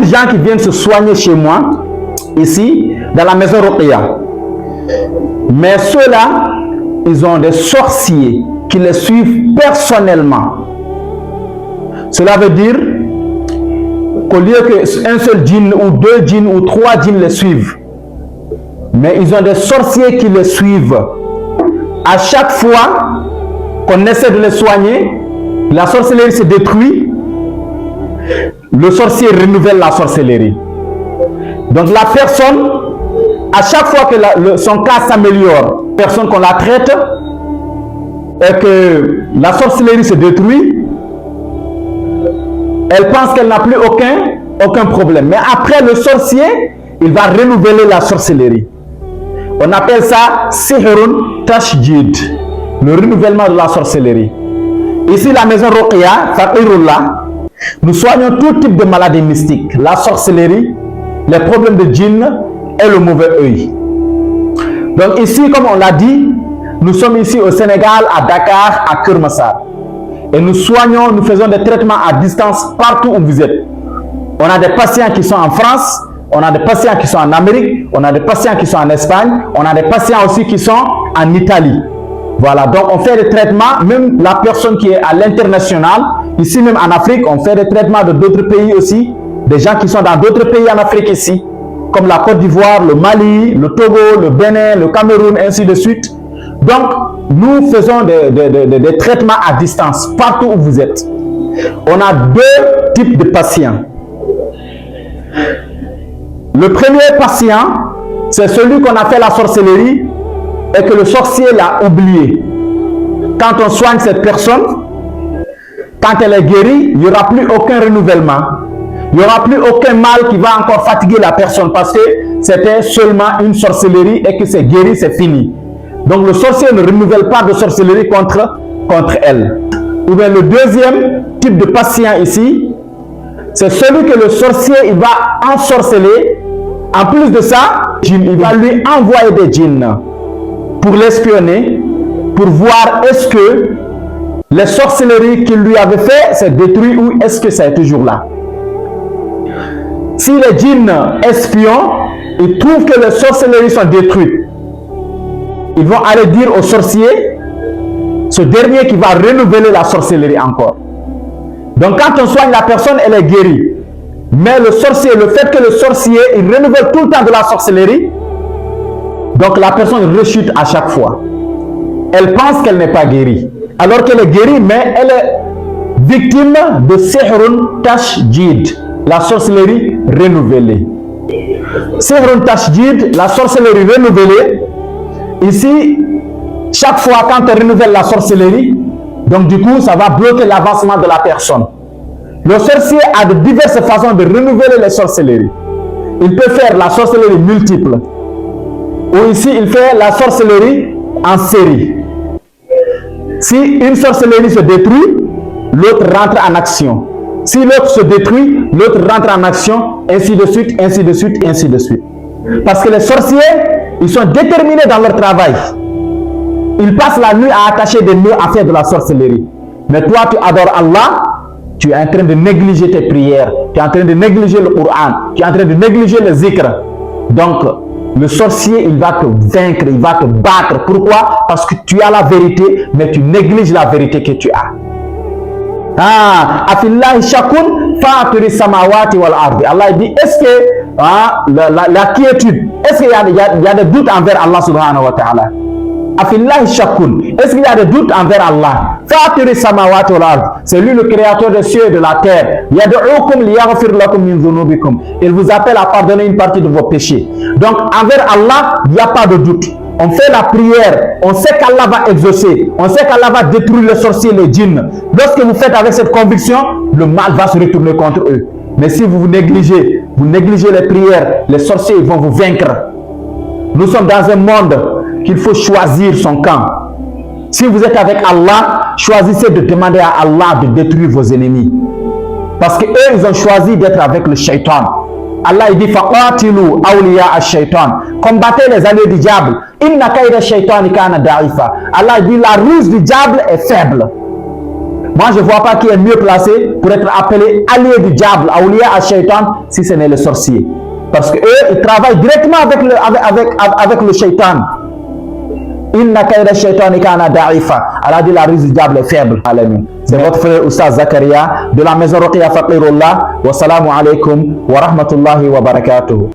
de gens qui viennent se soigner chez moi, ici, dans la maison Ruqya. Mais ceux-là, ils ont des sorciers qui les suivent personnellement. Cela veut dire qu'au lieu qu'un seul djinn ou 2 djinns ou 3 djinns les suivent, mais ils ont des sorciers qui les suivent. À chaque fois qu'on essaie de les soigner, la sorcellerie se détruit, le sorcier renouvelle la sorcellerie. Donc la personne, à chaque fois que son cas s'améliore, personne qu'on la traite, et que la sorcellerie se détruit, elle pense qu'elle n'a plus aucun problème. Mais après, le sorcier, il va renouveler la sorcellerie. On appelle ça Sihrun Tashdid, le renouvellement de la sorcellerie. Ici, la maison Ruqya, Faqirullah, nous soignons tout type de maladies mystiques, la sorcellerie, les problèmes de djinn et le mauvais œil. Donc ici, comme on l'a dit, nous sommes ici au Sénégal, à Dakar, à Keur Massar. Et nous soignons, nous faisons des traitements à distance partout où vous êtes. On a des patients qui sont en France, on a des patients qui sont en Amérique, on a des patients qui sont en Espagne, on a des patients aussi qui sont en Italie. Voilà, donc on fait des traitements, même la personne qui est à l'international, ici même en Afrique, on fait des traitements de d'autres pays aussi, des gens qui sont dans d'autres pays en Afrique ici, comme la Côte d'Ivoire, le Mali, le Togo, le Bénin, le Cameroun, ainsi de suite. Donc, nous faisons des traitements à distance, partout où vous êtes. On a 2 types de patients. Le premier patient, c'est celui qu'on a fait la sorcellerie et que le sorcier l'a oublié. Quand on soigne cette personne, quand elle est guérie, il n'y aura plus aucun renouvellement. Il n'y aura plus aucun mal qui va encore fatiguer la personne parce que c'était seulement une sorcellerie et que c'est guéri, c'est fini. Donc le sorcier ne renouvelle pas de sorcellerie contre elle. Ou bien le deuxième type de patient ici, c'est celui que le sorcier il va ensorceler. En plus de ça, il va lui envoyer des djinns pour l'espionner, pour voir est-ce que les sorcelleries qu'il lui avait fait s'est détruit ou est-ce que ça est toujours là. Si les djinns espions, ils trouvent que les sorcelleries sont détruites, ils vont aller dire au sorcier, ce dernier qui va renouveler la sorcellerie encore. Donc quand on soigne la personne, elle est guérie. Mais le sorcier, le fait que le sorcier, il renouvelle tout le temps de la sorcellerie, donc la personne rechute à chaque fois. Elle pense qu'elle n'est pas guérie, alors qu'elle est guérie, mais elle est victime de Sihrun Tashdid, la sorcellerie renouvelée. Sihrun Tashdid, la sorcellerie renouvelée. Ici, chaque fois quand on renouvelle la sorcellerie, donc du coup, ça va bloquer l'avancement de la personne. Le sorcier a de diverses façons de renouveler les sorcelleries. Il peut faire la sorcellerie multiple. Ou ici, il fait la sorcellerie en série. Si une sorcellerie se détruit, l'autre rentre en action. Si l'autre se détruit, l'autre rentre en action, ainsi de suite, ainsi de suite, ainsi de suite. Parce que les sorciers, ils sont déterminés dans leur travail. Ils passent la nuit à attacher des nœuds à faire de la sorcellerie. Mais toi, tu adores Allah, tu es en train de négliger tes prières, tu es en train de négliger le Coran, tu es en train de négliger le zikr. Donc, le sorcier, il va te vaincre, il va te battre. Pourquoi? Parce que tu as la vérité, mais tu négliges la vérité que tu as. Afillahi shakun fatiri samawati wal ardi. Allah dit, est-ce que la quiétude, est-ce qu'il y a des doutes envers Allah subhanahu wa ta'ala? Afillahi shakun, est-ce qu'il y a des doutes envers Allah? Fatiri samawati wal ardi, c'est lui le créateur des cieux et de la terre. Yad'ukum liyaghfir lakum min dhunubikum, il vous appelle à pardonner une partie de vos péchés. Donc envers Allah, il n'y a pas de doute. On fait la prière, on sait qu'Allah va exaucer, on sait qu'Allah va détruire les sorciers, les djinns. Lorsque vous faites avec cette conviction, le mal va se retourner contre eux. Mais si vous négligez les prières, les sorciers vont vous vaincre. Nous sommes dans un monde qu'il faut choisir son camp. Si vous êtes avec Allah, choisissez de demander à Allah de détruire vos ennemis. Parce qu'eux, ils ont choisi d'être avec le shaitan. Allah il dit faqatilu awliya ash-shaytan, combattez les alliés du diable. Inna kayda ash-shaytani kana da'ifa. Allah dit la ruse du diable est faible. Moi, je ne vois pas qui est mieux placé pour être appelé allié du diable, awliya al-shaytan, si ce n'est le sorcier. Parce qu'eux, ils travaillent directement avec le shaitan. Inna kayda shaytani kana da'ifa. Allah dit la ruse du diable est faible. C'est votre frère Oustaz Zakaria de la maison Ruqya Faqirullah. Wassalamu alaikum wa rahmatullahi wa barakatuh.